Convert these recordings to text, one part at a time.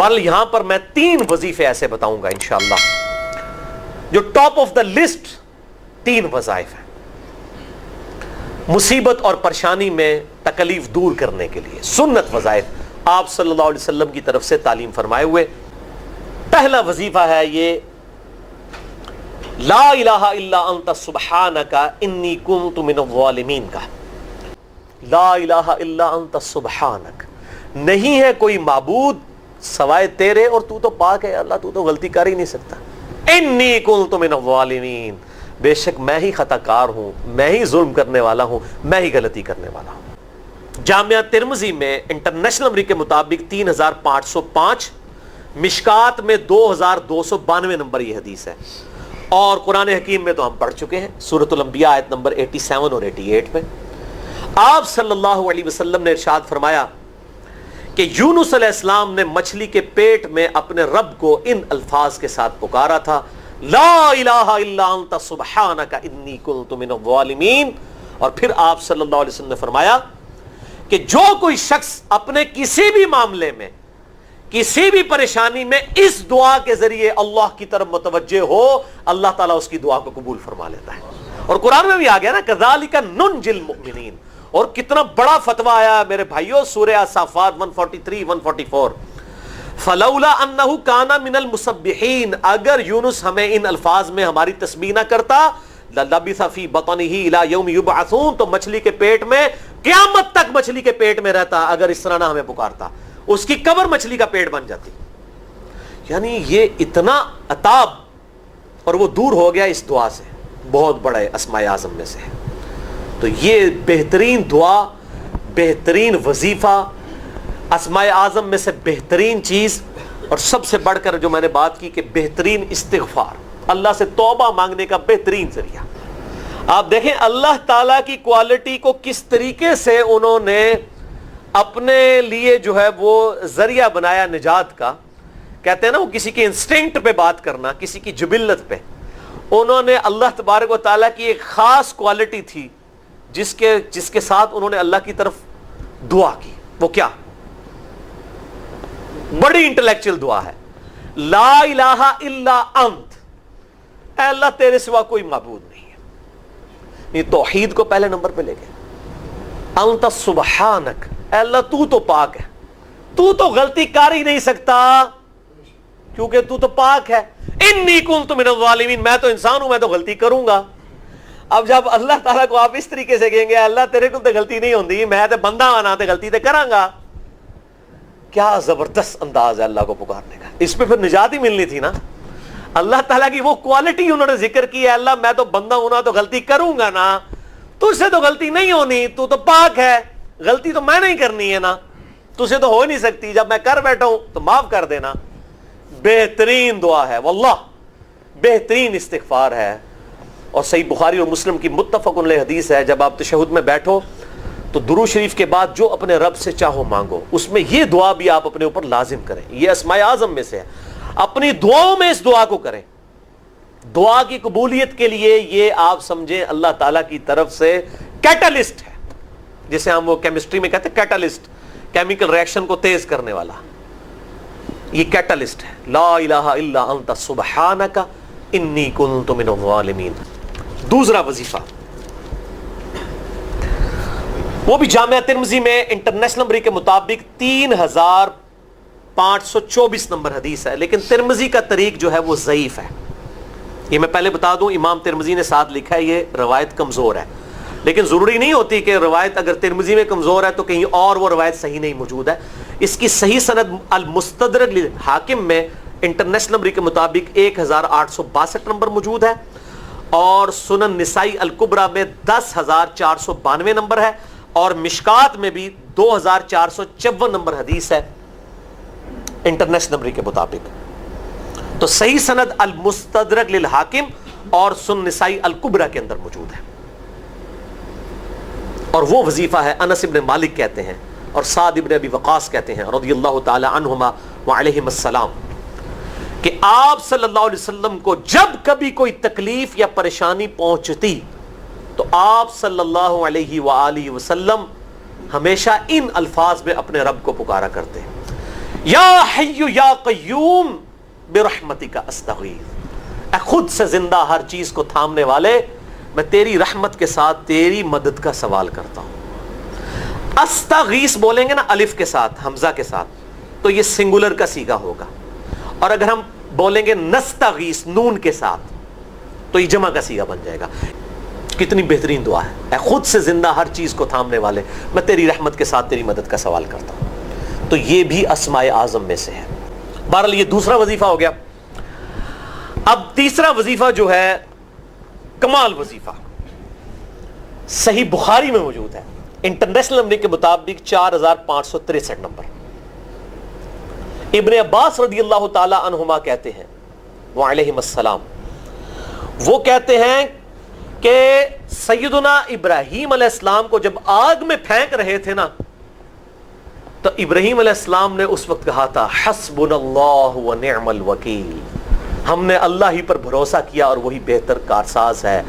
بل یہاں پر میں 3 وظیفے ایسے بتاؤں گا انشاءاللہ جو ٹاپ آف دا لسٹ 3 وظائف ہیں مصیبت اور پریشانی میں تکلیف دور کرنے کے لیے، سنت وظائف آپ صلی اللہ علیہ وسلم کی طرف سے تعلیم فرمائے ہوئے۔ پہلا وظیفہ ہے یہ لا الہ الا انت سبحانک انی کنت من الظالمین کا۔ لا الہ الا انت سبحانک، نہیں ہے کوئی معبود سوائے تیرے اور تو پاک ہے اللہ، تو غلطی کر ہی نہیں سکتا۔ انی کنت من الظالمین، بے شک میں ہی خطا کار ہوں، میں ہی ظلم کرنے والا ہوں، میں ہی غلطی کرنے والا ہوں۔ جامعہ ترمذی میں انٹرنیشنل نمبر کے مطابق 3505، مشکات میں 2292 نمبر یہ حدیث ہے، اور قرآن حکیم میں تو ہم پڑھ چکے ہیں سورۃ الانبیاء آیت نمبر 87 اور 88 میں آپ صلی اللہ علیہ وسلم نے ارشاد فرمایا کہ یونس علیہ السلام نے مچھلی کے پیٹ میں اپنے رب کو ان الفاظ کے ساتھ پکارا تھا، لا الہ الا انت سبحانک انی کنت من الظالمین۔ اور پھر آپ صلی اللہ علیہ وسلم نے فرمایا کہ جو کوئی شخص اپنے کسی بھی معاملے میں، کسی بھی پریشانی میں اس دعا کے ذریعے اللہ کی طرف متوجہ ہو، اللہ تعالیٰ اس کی دعا کو قبول فرما لیتا ہے۔ اور قرآن میں بھی آ گیا نا کذالک ننجی المؤمنین، اور کتنا بڑا فتویٰ آیا میرے بھائیوں سورہ الصافات 143 144، فلولا انہ کان من المسبحین، اگر یونس ہمیں ان الفاظ میں ہماری تسبیح نہ کرتا، للبث فی بطنہ الی یوم یبعثون، تو مچھلی کے پیٹ میں قیامت تک مچھلی کے پیٹ میں رہتا اگر اس طرح نہ ہمیں پکارتا، اس کی قبر مچھلی کا پیٹ بن جاتی۔ یعنی یہ اتنا عطاب، اور وہ دور ہو گیا اس دعا سے، بہت بڑے اسماء اعظم میں سے ہے۔ تو یہ بہترین دعا، بہترین وظیفہ، اسماء اعظم میں سے بہترین چیز، اور سب سے بڑھ کر جو میں نے بات کی کہ بہترین استغفار، اللہ سے توبہ مانگنے کا بہترین ذریعہ۔ آپ دیکھیں اللہ تعالیٰ کی کوالٹی کو کس طریقے سے انہوں نے اپنے لیے جو ہے وہ ذریعہ بنایا نجات کا۔ کہتے ہیں نا وہ کسی کے انسٹنکٹ پہ بات کرنا، کسی کی جبلت پہ، انہوں نے اللہ تبارک و تعالیٰ کی ایک خاص کوالٹی تھی جس کے ساتھ انہوں نے اللہ کی طرف دعا کی۔ وہ کیا؟ بڑی انٹلیکچوئل دعا ہے، لا الہ الا انت، اے اللہ تیرے سوا کوئی معبود نہیں ہے۔ یہ توحید کو پہلے نمبر پہ لے گئے۔ انت سبحانک، اے اللہ تو پاک ہے، تو غلطی کر ہی نہیں سکتا کیونکہ تو پاک ہے۔ انی کنت من الظالمین، میں تو انسان ہوں، میں تو غلطی کروں گا۔ اب جب اللہ تعالیٰ کو آپ اس طریقے سے کہیں گے اللہ تیرے کو تو غلطی نہیں ہوندی، میں تو بندہ آنا تو غلطی تو کراں گا، کیا زبردست انداز ہے اللہ کو پکارنے کا۔ اس پہ پھر نجات ہی ملنی تھی نا۔ اللہ تعالیٰ کی وہ کوالٹی انہوں نے ذکر کی ہے، اللہ میں تو بندہ ہوں نا تو غلطی کروں گا نا، تجھ سے تو غلطی نہیں ہونی، تو پاک ہے، غلطی تو میں نہیں کرنی ہے نا، تجھے تو ہو نہیں سکتی، جب میں کر بیٹھا ہوں تو معاف کر دینا۔ بہترین دعا ہے واللہ، بہترین استغفار ہے۔ اور صحیح بخاری اور مسلم کی متفق علیہ حدیث ہے، جب آپ تشہد میں بیٹھو تو درود شریف کے بعد جو اپنے رب سے چاہو مانگو، اس میں یہ دعا بھی آپ اپنے اوپر لازم کریں۔ یہ اسماء اعظم میں سے ہے، اپنی دعاؤں میں اس دعا کو کریں۔ دعا کی قبولیت کے لیے یہ آپ سمجھیں اللہ تعالیٰ کی طرف سے کیٹالسٹ ہے، جسے ہم وہ کیمسٹری میں کہتے ہیں کیٹالسٹ، کیمیکل ریئیکشن کو تیز کرنے والا، یہ کیٹالسٹ ہے۔ لا الہ الا انت سبحانک انی کنت من الظالمین۔ دوسرا وظیفہ وہ بھی جامعہ ترمذی میں انٹرنیشنل نمبر کے مطابق 3524 نمبر حدیث ہے، لیکن ترمذی کا طریق جو ہے وہ ضعیف ہے۔ یہ میں پہلے بتا دوں، امام ترمذی نے ساتھ لکھا ہے یہ روایت کمزور ہے، لیکن ضروری نہیں ہوتی کہ روایت اگر ترمذی میں کمزور ہے تو کہیں اور وہ روایت صحیح نہیں موجود ہے۔ اس کی صحیح سند المستدرک للحاکم میں انٹرنیشنل نمبر کے مطابق 1862 نمبر موجود ہے، اور سنن نسائی الکبریٰ میں 10492 نمبر ہے، اور مشکات میں بھی 2454 نمبر حدیث ہے انٹرنیشنل نمبر کے مطابق۔ تو صحیح سند المستدرک للحاکم اور سنن نسائی الکبریٰ کے اندر موجود ہے۔ اور وہ وظیفہ ہے انس ابن مالک کہتے ہیں اور سعد ابن ابی وقاص کہتے ہیں رضی اللہ تعالی عنہما وعلیہم السلام کہ آپ صلی اللہ علیہ وسلم کو جب کبھی کوئی تکلیف یا پریشانی پہنچتی تو آپ صلی اللہ علیہ وآلہ وسلم ہمیشہ ان الفاظ میں اپنے رب کو پکارا کرتے ہیں۔ یا حی یا قیوم برحمتک استغیث، اے خود سے زندہ ہر چیز کو تھامنے والے، میں تیری رحمت کے ساتھ تیری مدد کا سوال کرتا ہوں۔ استغیث بولیں گے نا الف کے ساتھ، حمزہ کے ساتھ، تو یہ سنگولر کا صیغہ ہوگا، اور اگر ہم بولیں گے نستغیث نون کے ساتھ تو یہ جمع کا صیغہ بن جائے گا۔ کتنی بہترین دعا ہے، اے خود سے زندہ ہر چیز کو تھامنے والے، میں تیری رحمت کے ساتھ تیری مدد کا سوال کرتا ہوں۔ تو یہ بھی اسماء اعظم میں سے ہے۔ بہرحال یہ دوسرا وظیفہ ہو گیا۔ اب تیسرا وظیفہ جو ہے کمال وظیفہ، صحیح بخاری میں موجود ہے، انٹرنیشنل نمبر کے مطابق 4563 نمبر۔ ابن عباس رضی اللہ تعالی عنہما کہتے ہیں وعلیہم السلام، وہ کہتے ہیں کہ سیدنا ابراہیم علیہ السلام کو جب آگ میں پھینک رہے تھے نا، تو ابراہیم علیہ السلام نے اس وقت کہا تھا حسبنا اللہ ونعم الوکیل، ہم نے اللہ ہی پر بھروسہ کیا اور وہی بہتر کارساز ہے۔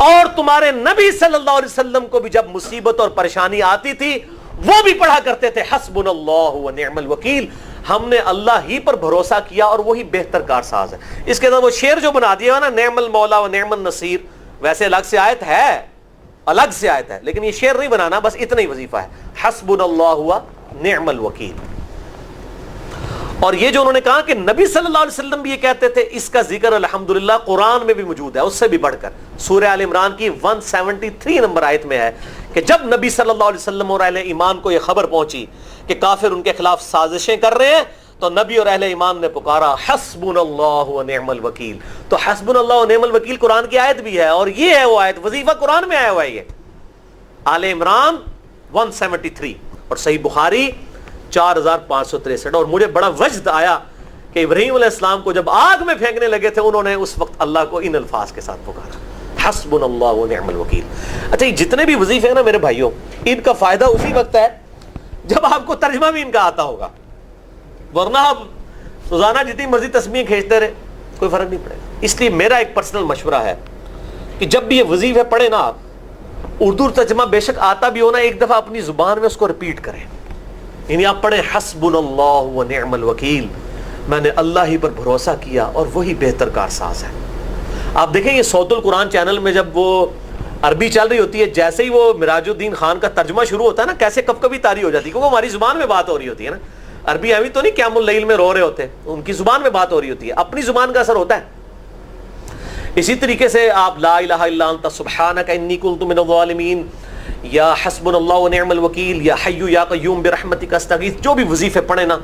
اور تمہارے نبی صلی اللہ علیہ وسلم کو بھی جب مصیبت اور پریشانی آتی تھی وہ بھی پڑھا کرتے تھے حسبنا اللہ ونعم الوکیل، ہم نے اللہ ہی پر بھروسہ کیا اور وہی بہتر کارساز ہے۔ اس کے ساتھ وہ شعر جو بنا دیا نا، نعم المولا و نعم النصیر، ویسے الگ سے آیت ہے، الگ سے آیت ہے، لیکن یہ شعر نہیں بنانا، بس اتنا ہی وظیفہ ہے، حسبنا اللہ و نعم الوکیل۔ اور یہ جو انہوں نے کہا کہ نبی صلی اللہ علیہ وسلم بھی یہ کہتے تھے، اس کا ذکر الحمدللہ قرآن میں بھی موجود ہے، اس سے بھی بڑھ کر سورہ آل عمران کی 173 نمبر آیت میں ہے کہ جب نبی صلی اللہ علیہ وسلم اور اہل ایمان کو یہ خبر پہنچی کہ کافر ان کے خلاف سازشیں کر رہے ہیں، تو نبی اور اہل ایمان نے پکارا حسبنا اللہ و نعم الوکیل۔ تو حسبنا اللہ و نعم الوکیل قرآن کی آیت بھی ہے، اور یہ ہے وہ آیت، وظیفہ قرآن میں آیا ہوا ہے، یہ آل عمران 173 اور صحیح بخاری 4563۔ اور مجھے بڑا وجد آیا کہ ابراہیم علیہ السلام کو جب آگ میں پھینکنے لگے تھے، انہوں نے اس وقت اللہ کو ان الفاظ کے ساتھ پکارا حسبنا اللہ و نعم الوکیل۔ اچھا، یہ جتنے بھی وظیفے ہیں نا میرے بھائیوں، ان کا فائدہ اسی وقت ہے جب آپ کو ترجمہ بھی ان کا آتا ہوگا، ورنہ آپ روزانہ جتنی مرضی تسبیح کھینچتے رہے کوئی فرق نہیں پڑے گا۔ اس لیے میرا ایک پرسنل مشورہ ہے کہ جب بھی یہ وظیفے پڑھیں نا آپ، اردو ترجمہ بے شک آتا بھی ہونا، ایک دفعہ اپنی زبان میں اس کو ریپیٹ کریں، یعنی آپ پڑھیں حسبنا اللہ و نعم الوکیل، میں نے اللہ ہی پر بھروسہ کیا اور وہی بہتر کارساز ہے۔ آپ دیکھیں یہ صوت القرآن چینل میں جب وہ عربی چل رہی ہوتی ہے، جیسے ہی وہ مراج الدین خان کا ترجمہ شروع ہوتا ہے نا، کیسے کب کبھی تاری ہو جاتی ہے، کیونکہ ہماری زبان میں بات ہو رہی ہوتی ہے نا، عربی ایویں تو نہیں قیام اللیل میں رو رہے ہوتے، ان کی زبان میں بات ہو رہی ہوتی ہے، اپنی زبان کا اثر ہوتا ہے۔ اسی طریقے سے آپ لا الہ الا انت سبحانک انی کنت من الظالمین، یا حسبنا اللہ و نعم الوکیل، یا حی یا قیوم برحمتک استغیث، جو بھی وظیفے پڑھیں نا،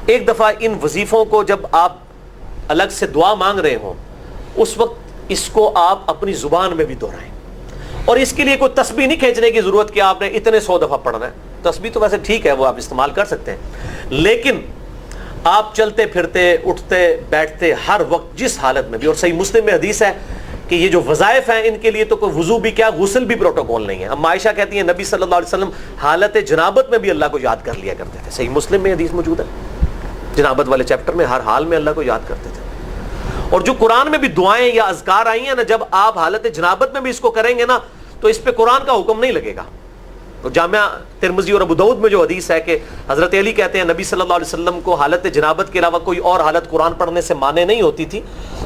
ایک دفعہ ان وظیفوں کو جب آپ الگ سے دعا مانگ رہے ہوں، اس وقت اس کو آپ اپنی زبان میں بھی دہرائیں۔ اور اس کے لیے کوئی تسبیح نہیں کھینچنے کی ضرورت کہ آپ نے اتنے 100 دفعہ پڑھنا ہے، تسبیح تو ویسے ٹھیک ہے، وہ آپ استعمال کر سکتے ہیں، لیکن آپ چلتے پھرتے اٹھتے بیٹھتے ہر وقت جس حالت میں بھی، اور صحیح مسلم میں حدیث ہے کہ یہ جو وظائف ہیں ان کے لیے تو کوئی وضو بھی کیا، غسل بھی پروٹوکول نہیں ہے۔ اب عائشہ کہتی ہیں نبی صلی اللہ علیہ وسلم حالت جنابت میں بھی اللہ کو یاد کر لیا کرتے تھے، صحیح مسلم میں حدیث موجود ہے، جنابت والے چیپٹر میں ہر حال میں اللہ کو یاد کرتے تھے۔ اور جو قرآن میں بھی دعائیں یا اذکار آئی ہیں نا، جب آپ حالت جنابت میں بھی اس کو کریں گے نا، تو اس پہ قرآن کا حکم نہیں لگے گا۔ تو جامعہ ترمذی اور ابو داؤد میں جو حدیث ہے کہ حضرت علی کہتے ہیں نبی صلی اللہ علیہ وسلم کو حالت جنابت کے علاوہ کوئی اور حالت قرآن پڑھنے سے مانے نہیں ہوتی تھی،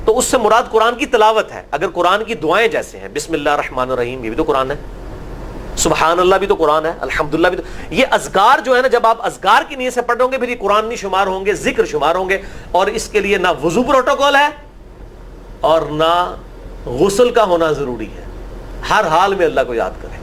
تو اس سے مراد قرآن کی تلاوت ہے۔ اگر قرآن کی دعائیں جیسے ہیں بسم اللہ الرحمن الرحیم، یہ بھی تو قرآن ہے، سبحان اللہ بھی تو قرآن ہے، الحمدللہ بھی تو، یہ اذکار جو ہے نا، جب آپ اذکار کی نیت سے پڑھ رہے ہوں گے پھر یہ قرآن نہیں شمار ہوں گے، ذکر شمار ہوں گے، اور اس کے لیے نہ وضو پروٹوکول ہے اور نہ غسل کا ہونا ضروری ہے، ہر حال میں اللہ کو یاد کریں۔